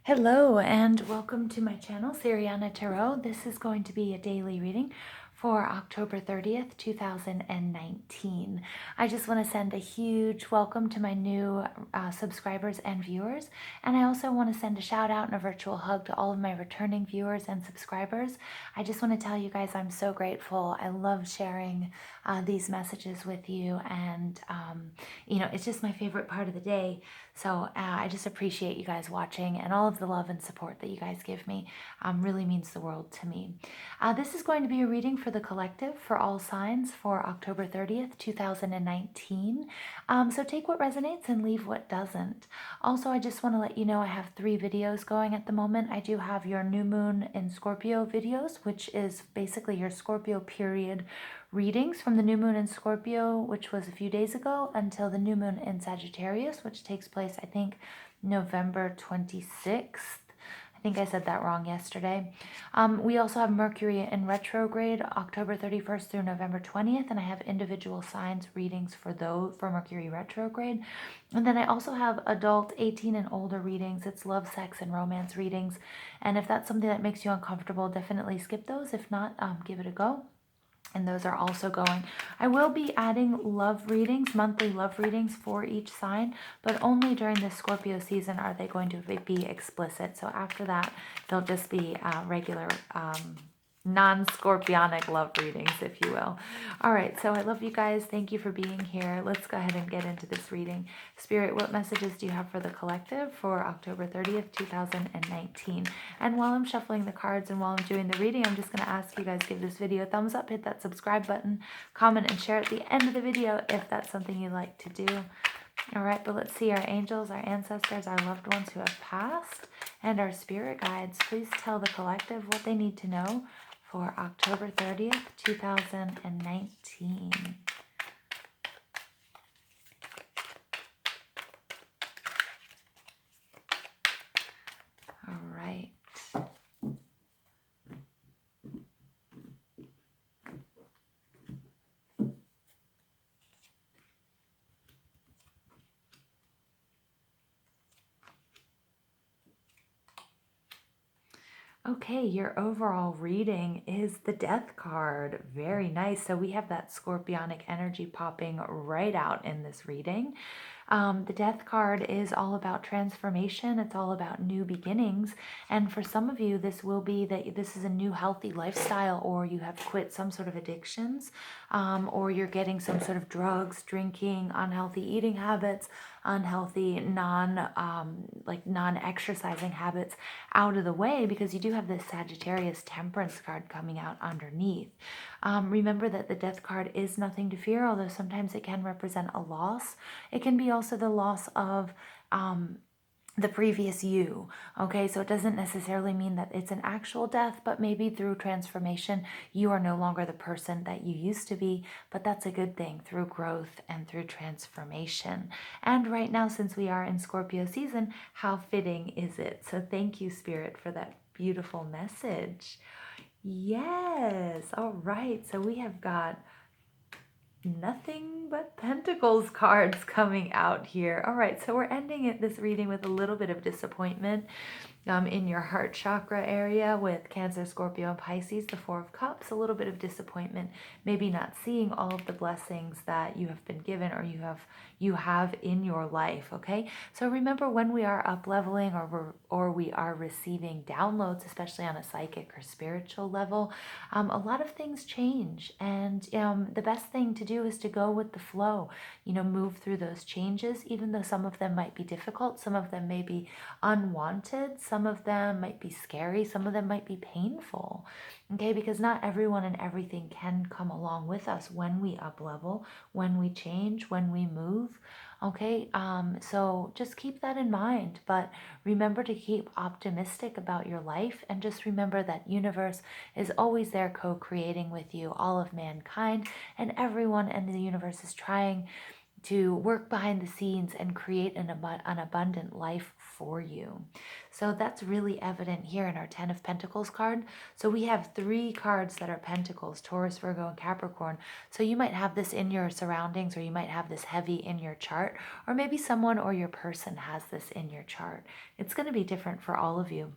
Hello and welcome to my channel, Siriana Tarot. This is going to be a daily reading for October 30th, 2019. I just want to send a huge welcome to my new subscribers and viewers. And I also want to send a shout out and a virtual hug to all of my returning viewers and subscribers. I just want to tell you guys I'm so grateful. I love sharing these messages with you. And, it's just my favorite part of the day. So I just appreciate you guys watching, and all of the love and support that you guys give me really means the world to me. This is going to be a reading for the collective for all signs for October 30th, 2019. So take what resonates and leave what doesn't. Also, I just want to let you know I have 3 videos going at the moment. I do have your new moon in Scorpio videos, which is basically your Scorpio period readings from the new moon in Scorpio, which was a few days ago, until the new moon in Sagittarius, which takes place, I think, November 26th. I think I said that wrong yesterday. We also have Mercury in retrograde, October 31st through November 20th, and I have individual signs readings for Mercury retrograde. And then I also have adult 18 and older readings. It's love, sex, and romance readings. And if that's something that makes you uncomfortable, definitely skip those. If not, give it a go. And those are also going. I will be adding love readings, monthly love readings for each sign, but only during the Scorpio season are they going to be explicit. So after that, they'll just be regular non-scorpionic love readings, if you will. All right, so I love you guys. Thank you for being here. Let's go ahead and get into this reading. Spirit, what messages do you have for the collective for October 30th, 2019? And while I'm shuffling the cards and while I'm doing the reading, I'm just going to ask you guys to give this video a thumbs up, hit that subscribe button, comment, and share at the end of the video if that's something you like to do. All right, but let's see our angels, our ancestors, our loved ones who have passed, and our spirit guides. Please tell the collective what they need to know for October 30th, 2019. All right. Okay, your overall reading is the Death card. Very nice. So we have that scorpionic energy popping right out in this reading. The Death card is all about transformation. It's all about new beginnings. And for some of you, this will be that this is a new healthy lifestyle, or you have quit some sort of addictions, or you're getting some sort of drugs, drinking, unhealthy eating habits, unhealthy non-exercising habits out of the way, because you do have this Sagittarius Temperance card coming out underneath. Remember that the Death card is nothing to fear, although sometimes it can represent a loss. It can be also the loss of the previous you. Okay, so it doesn't necessarily mean that it's an actual death, but maybe through transformation, you are no longer the person that you used to be, but that's a good thing through growth and through transformation. And right now, since we are in Scorpio season, how fitting is it? So thank you, Spirit, for that beautiful message. Yes, all right, so we have got nothing but pentacles cards coming out here. All right, so we're ending this reading with a little bit of disappointment in your heart chakra area with Cancer, Scorpio, and Pisces, the 4 of Cups. A little bit of disappointment, maybe not seeing all of the blessings that you have been given or you have in your life. Okay, so remember, when we are up leveling or we are receiving downloads, especially on a psychic or spiritual level, a lot of things change, and the best thing to do is to go with the flow. Move through those changes, even though some of them might be difficult, some of them may be unwanted, some of them might be scary, some of them might be painful. Okay, because not everyone and everything can come along with us when we up level, when we change, when we move. Okay, so just keep that in mind, but remember to keep optimistic about your life, and just remember that universe is always there co-creating with you, all of mankind, and everyone in the universe is trying to work behind the scenes and create an abundant life for you. So that's really evident here in our 10 of Pentacles card. So we have 3 cards that are Pentacles, Taurus, Virgo, and Capricorn. So you might have this in your surroundings, or you might have this heavy in your chart, or maybe someone or your person has this in your chart. It's going to be different for all of you.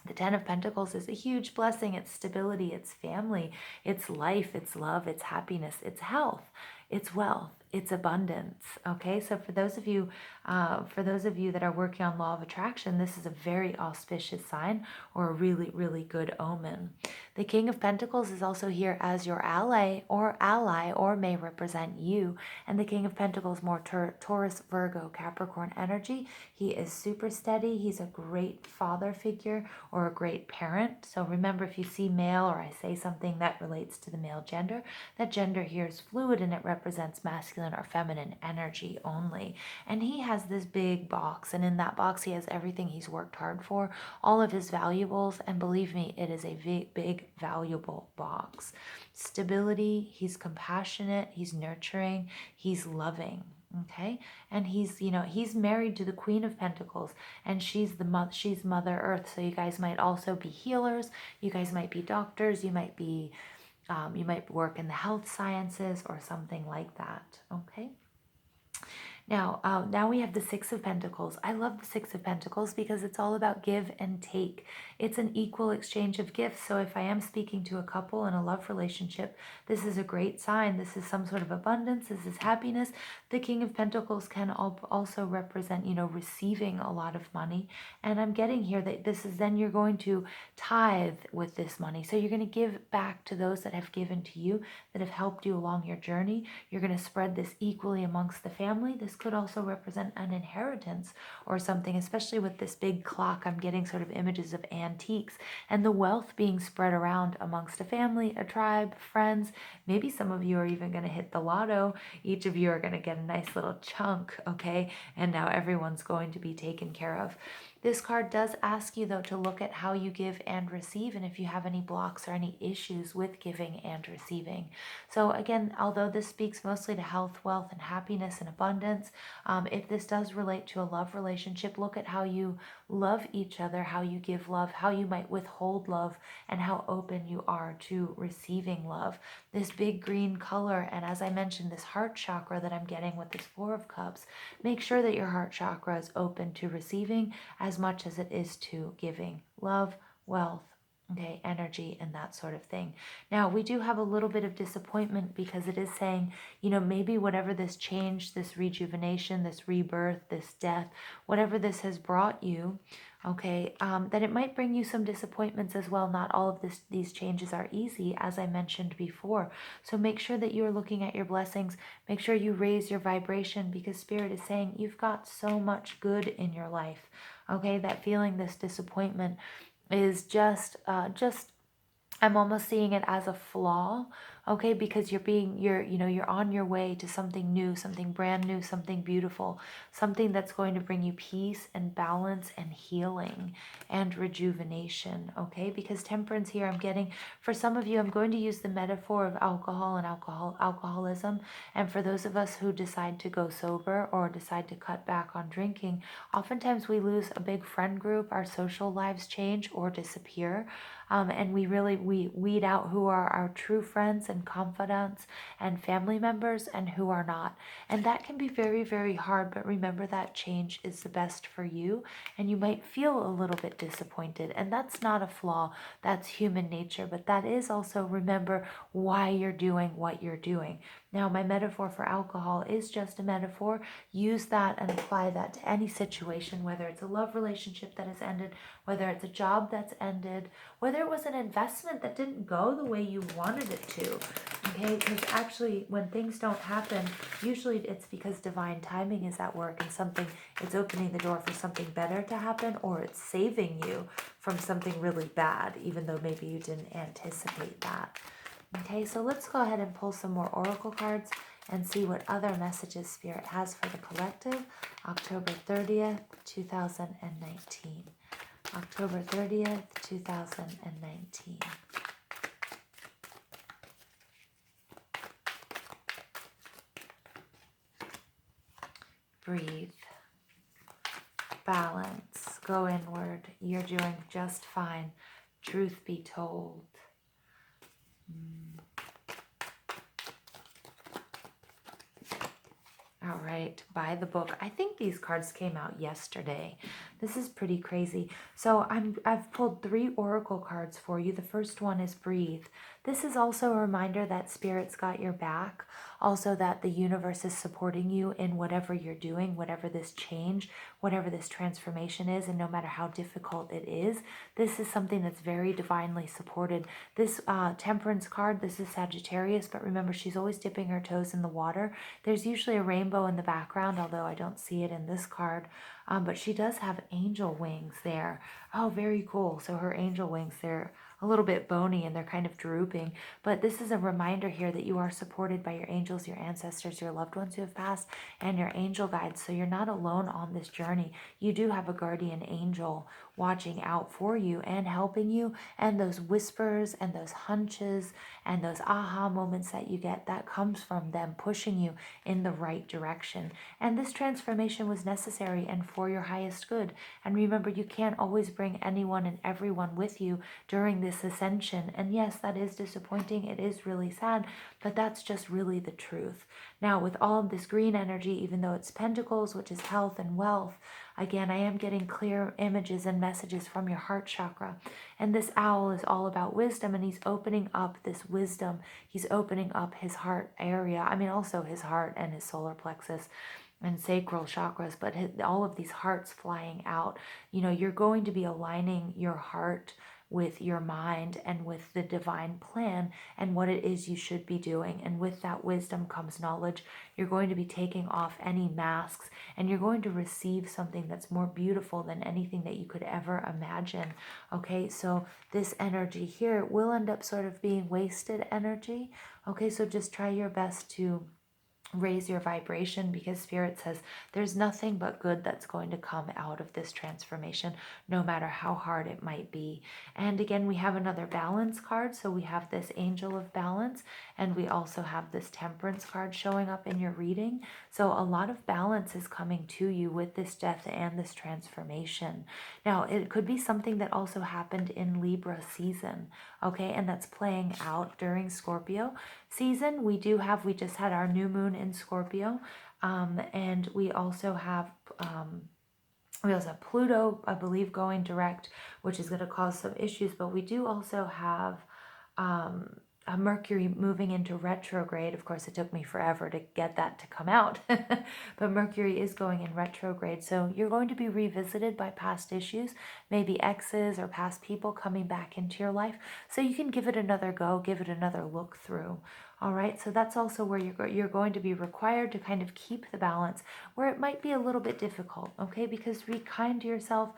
The 10 of Pentacles is a huge blessing. It's stability, it's family, it's life, it's love, it's happiness, it's health, it's wealth, it's abundance. Okay, so for those of you that are working on law of attraction, this is a very auspicious sign, or a really, really good omen. The King of Pentacles is also here as your ally, or may represent you. And the King of Pentacles, more Taurus, Virgo, Capricorn energy. He is super steady. He's a great father figure, or a great parent. So remember, if you see male, or I say something that relates to the male gender, that gender here is fluid, and it represents masculine or feminine energy only. And he has this big box, and in that box he has everything he's worked hard for, all of his valuables, and believe me, it is a big valuable box. Stability, he's compassionate, he's nurturing, he's loving. Okay, and he's married to the Queen of Pentacles, and she's Mother Earth. So you guys might also be healers, you guys might be doctors, you might work in the health sciences or something like that. Okay. Now we have the Six of Pentacles. I love the Six of Pentacles because it's all about give and take. It's an equal exchange of gifts. So if I am speaking to a couple in a love relationship, this is a great sign. This is some sort of abundance. This is happiness. The King of Pentacles can also represent, receiving a lot of money. And I'm getting here that this is then you're going to tithe with this money. So you're going to give back to those that have given to you, that have helped you along your journey. You're going to spread this equally amongst the family. This could also represent an inheritance or something, especially with this big clock. I'm getting sort of images of antiques and the wealth being spread around amongst a family, a tribe, friends. Maybe some of you are even going to hit the lotto. Each of you are going to get a nice little chunk, okay? And now everyone's going to be taken care of. This card does ask you, though, to look at how you give and receive, and if you have any blocks or any issues with giving and receiving. So again, although this speaks mostly to health, wealth, and happiness and abundance, if this does relate to a love relationship, look at how you love each other, how you give love, how you might withhold love, and how open you are to receiving love. This big green color, and as I mentioned, this heart chakra that I'm getting with this Four of Cups, make sure that your heart chakra is open to receiving as much as it is to giving love, wealth, okay, energy, and that sort of thing. Now, we do have a little bit of disappointment because it is saying, maybe whatever this change, this rejuvenation, this rebirth, this death, whatever this has brought you, okay, that it might bring you some disappointments as well. Not all of these changes are easy, as I mentioned before. So make sure that you are looking at your blessings. Make sure you raise your vibration, because Spirit is saying you've got so much good in your life. Okay, that feeling this disappointment is just I'm almost seeing it as a flaw, okay, because you're on your way to something new, something brand new, something beautiful, something that's going to bring you peace and balance and healing and rejuvenation, okay? Because temperance here, I'm getting, for some of you, I'm going to use the metaphor of alcohol and alcoholism. And for those of us who decide to go sober or decide to cut back on drinking, oftentimes we lose a big friend group, our social lives change or disappear. And we weed out who are our true friends and confidants and family members and who are not. And that can be very, very hard, but remember that change is the best for you, and you might feel a little bit disappointed. And that's not a flaw, that's human nature, but that is also, remember why you're doing what you're doing. Now, my metaphor for alcohol is just a metaphor. Use that and apply that to any situation, whether it's a love relationship that has ended, whether it's a job that's ended, whether it was an investment that didn't go the way you wanted it to, okay? Because actually, when things don't happen, usually it's because divine timing is at work, and it's opening the door for something better to happen, or it's saving you from something really bad, even though maybe you didn't anticipate that. Okay, so let's go ahead and pull some more oracle cards and see what other messages Spirit has for the collective. October 30th, 2019. October 30th, 2019. Breathe. Balance. Go inward. You're doing just fine. Truth be told. All right, buy the book. I think these cards came out yesterday. This is pretty crazy. So I've pulled 3 oracle cards for you. The first one is breathe. This is also a reminder that Spirit's got your back. Also that the universe is supporting you in whatever you're doing, whatever this change, whatever this transformation is, and no matter how difficult it is, this is something that's very divinely supported. This Temperance card, this is Sagittarius, but remember, she's always dipping her toes in the water. There's usually a rainbow in the background, although I don't see it in this card. But she does have angel wings there. Oh, very cool. So her angel wings, they're a little bit bony and they're kind of drooping. But this is a reminder here that you are supported by your angels, your ancestors, your loved ones who have passed, and your angel guides. So you're not alone on this journey. You do have a guardian angel watching out for you and helping you. And those whispers and those hunches and those aha moments that you get, that comes from them pushing you in the right direction. And this transformation was necessary and for your highest good. And remember, you can't always bring anyone and everyone with you during this ascension. And yes, that is disappointing. It is really sad, but that's just really the truth. Now, with all of this green energy, even though it's Pentacles, which is health and wealth, again, I am getting clear images and messages from your heart chakra. And this owl is all about wisdom, and he's opening up this wisdom. He's opening up his heart area. I mean, also his heart and his solar plexus and sacral chakras, but all of these hearts flying out. You know, you're going to be aligning your heart with your mind and with the divine plan and what it is you should be doing. And with that wisdom comes knowledge. You're going to be taking off any masks, and you're going to receive something that's more beautiful than anything that you could ever imagine. Okay, so this energy here will end up sort of being wasted energy. Okay, so just try your best to raise your vibration, because Spirit says there's nothing but good that's going to come out of this transformation, no matter how hard it might be. And again, we have another balance card. So we have this angel of balance, and we also have this temperance card showing up in your reading. So a lot of balance is coming to you with this death and this transformation. Now, it could be something that also happened in Libra season, okay, and that's playing out during Scorpio season. We just had our new moon in Scorpio, and we also have Pluto, I believe, going direct, which is going to cause some issues, but we do also have a Mercury moving into retrograde. Of course, it took me forever to get that to come out, but Mercury is going in retrograde. So you're going to be revisited by past issues, maybe exes or past people coming back into your life. So you can give it another go, give it another look through. All right, so that's also where you're going to be required to kind of keep the balance, where it might be a little bit difficult, okay? Because be kind to yourself,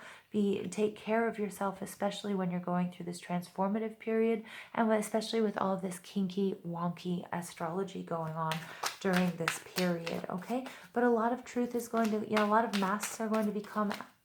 take care of yourself, especially when you're going through this transformative period, and especially with all of this kinky, wonky astrology going on during this period, okay? But a lot of truth is going to, a lot of masks are going to be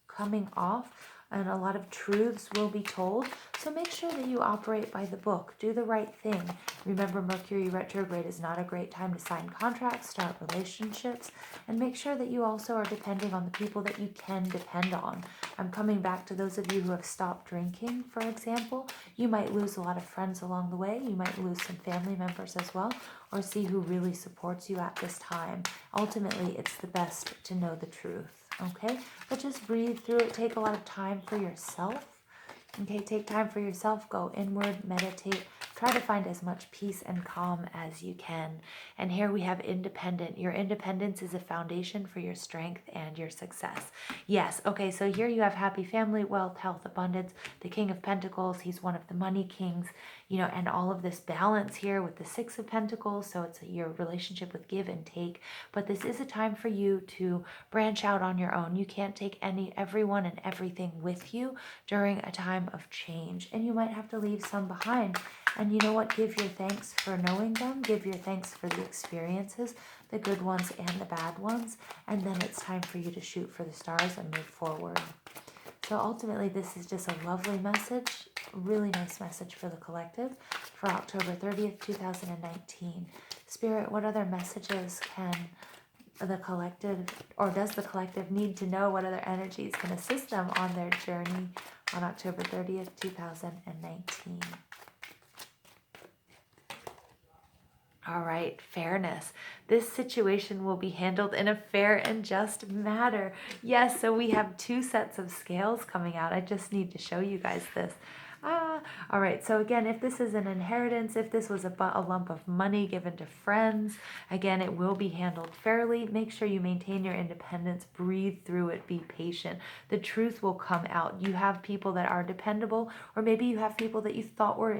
coming off, and a lot of truths will be told. So make sure that you operate by the book. Do the right thing. Remember, Mercury retrograde is not a great time to sign contracts, start relationships, and make sure that you also are depending on the people that you can depend on. I'm coming back to those of you who have stopped drinking, for example. You might lose a lot of friends along the way. You might lose some family members as well, or see who really supports you at this time. Ultimately, it's the best to know the truth. Okay, but just breathe through it. Take a lot of time for yourself. Okay, take time for yourself. Go inward, meditate. Try to find as much peace and calm as you can. And here we have independent. Your independence is a foundation for your strength and your success. Yes, okay, so here you have happy family, wealth, health, abundance. The King of Pentacles, he's one of the money kings, and all of this balance here with the Six of Pentacles. So it's your relationship with give and take. But this is a time for you to branch out on your own. You can't take everyone and everything with you during a time of change. And you might have to leave some behind. And you know what? Give your thanks for knowing them. Give your thanks for the experiences, the good ones and the bad ones. And then it's time for you to shoot for the stars and move forward. So ultimately, this is just a lovely message, a really nice message for the collective for October 30th, 2019. Spirit, what other messages can the collective, or does the collective need to know what other energies can assist them on their journey on October 30th, 2019? All right, fairness. This situation will be handled in a fair and just manner. Yes, so we have two sets of scales coming out. I just need to show you guys this. All right, so again, if this is an inheritance, if this was a lump of money given to friends, again, it will be handled fairly. Make sure you maintain your independence, breathe through it, be patient. The truth will come out. You have people that are dependable, or maybe you have people that you thought were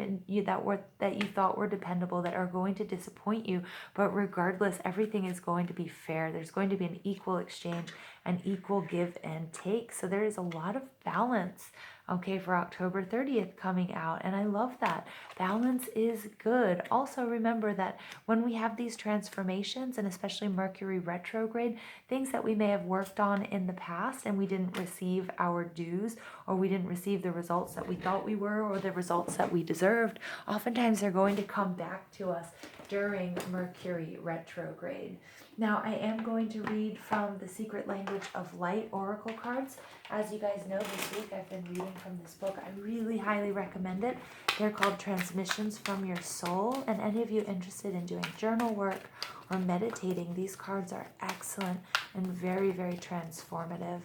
dependable that are going to disappoint you, but regardless, everything is going to be fair. There's going to be an equal exchange, an equal give and take. So there is a lot of balance, okay, for October 30th coming out. And I love that. Balance is good. Also remember that when we have these transformations, and especially Mercury retrograde, things that we may have worked on in the past and we didn't receive our dues, or we didn't receive the results that we thought we were, or the results that we deserved, oftentimes they're going to come back to us during Mercury retrograde. Now, I am going to read from the Secret Language of Light Oracle cards. As you guys know, this week I've been reading from this book. I really highly recommend it. They're called Transmissions from Your Soul. And any of you interested in doing journal work or meditating, these cards are excellent and very, very transformative.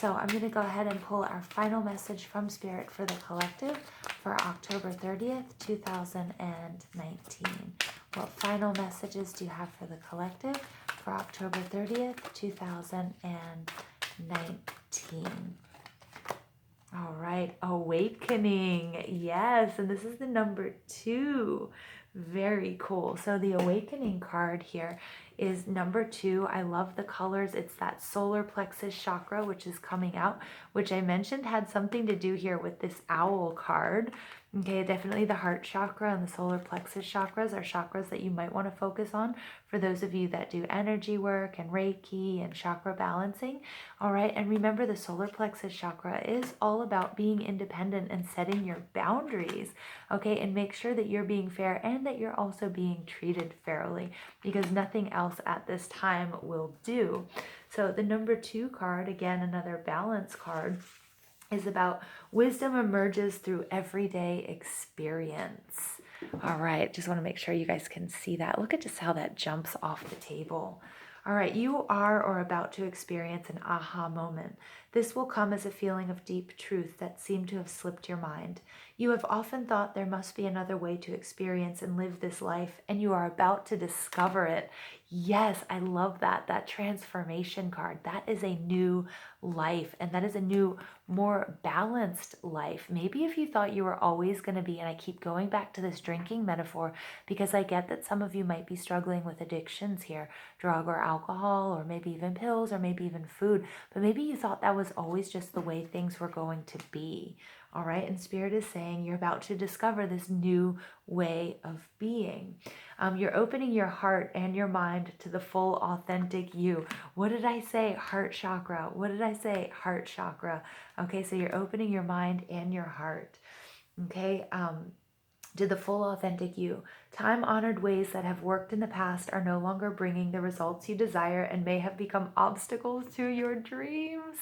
So I'm going to go ahead and pull our final message from Spirit for the collective for October 30th, 2019. What final messages do you have for the collective for October 30th, 2019? All right, awakening. Yes, and this is the number 2. Very cool. So the awakening card here is number 2. I love the colors. It's that solar plexus chakra, which is coming out, which I mentioned had something to do here with this owl card. Okay, definitely the heart chakra and the solar plexus chakras are chakras that you might want to focus on for those of you that do energy work and Reiki and chakra balancing. All right, and remember the solar plexus chakra is all about being independent and setting your boundaries, okay, and make sure that you're being fair and that you're also being treated fairly, because nothing else at this time will do. So the number 2 card, again, another balance card, is about wisdom emerges through everyday experience. All right, just want to make sure you guys can see that. Look at just how that jumps off the table. All right, you are or about to experience an aha moment. This will come as a feeling of deep truth that seemed to have slipped your mind. You have often thought there must be another way to experience and live this life, and you are about to discover it. Yes, I love that. That transformation card. That is a new life, and that is a new, more balanced life. Maybe if you thought you were always going to be, and I keep going back to this drinking metaphor because I get that some of you might be struggling with addictions here, drug or alcohol, or maybe even pills, or maybe even food, but maybe you thought that was always just the way things were going to be. All right, and Spirit is saying you're about to discover this new way of being. You're opening your heart and your mind to the full, authentic you. What did I say? Heart chakra. What did I say? Heart chakra. Okay, so you're opening your mind and your heart. Okay, to the full, authentic you. Time-honored ways that have worked in the past are no longer bringing the results you desire and may have become obstacles to your dreams.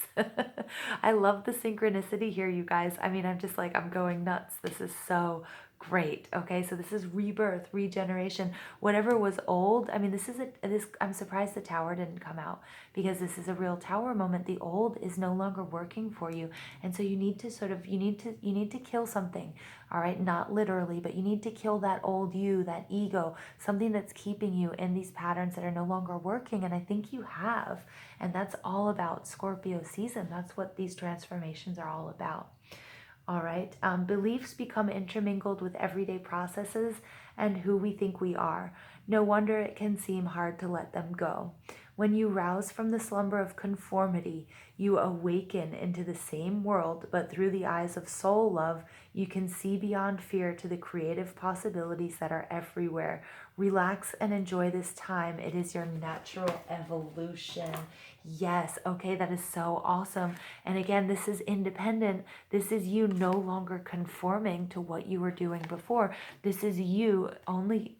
I love the synchronicity here, you guys. I mean, I'm just like, I'm going nuts. This is so great. Okay, so this is rebirth, regeneration. Whatever was old, I mean, I'm surprised the tower didn't come out, because this is a real tower moment. The old is no longer working for you, and so you need to kill something. All right, not literally, but you need to kill that old you, that ego, something that's keeping you in these patterns that are no longer working. And I think you have, and that's all about Scorpio season. That's what these transformations are all about. All right, beliefs become intermingled with everyday processes and who we think we are. No wonder it can seem hard to let them go. When you rouse from the slumber of conformity, you awaken into the same world, but through the eyes of soul love, you can see beyond fear to the creative possibilities that are everywhere. Relax and enjoy this time. It is your natural evolution. Yes, okay, that is so awesome. And again, this is independent. This is you no longer conforming to what you were doing before. This is you only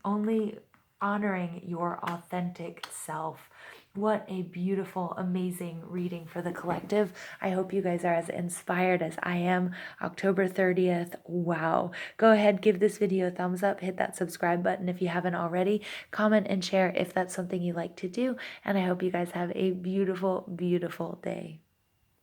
honoring your authentic self. What a beautiful, amazing reading for the collective. I hope you guys are as inspired as I am. October 30th. Wow. Go ahead, give this video a thumbs up, hit that subscribe button if you haven't already. Comment and share if that's something you like to do. And I hope you guys have a beautiful, beautiful day.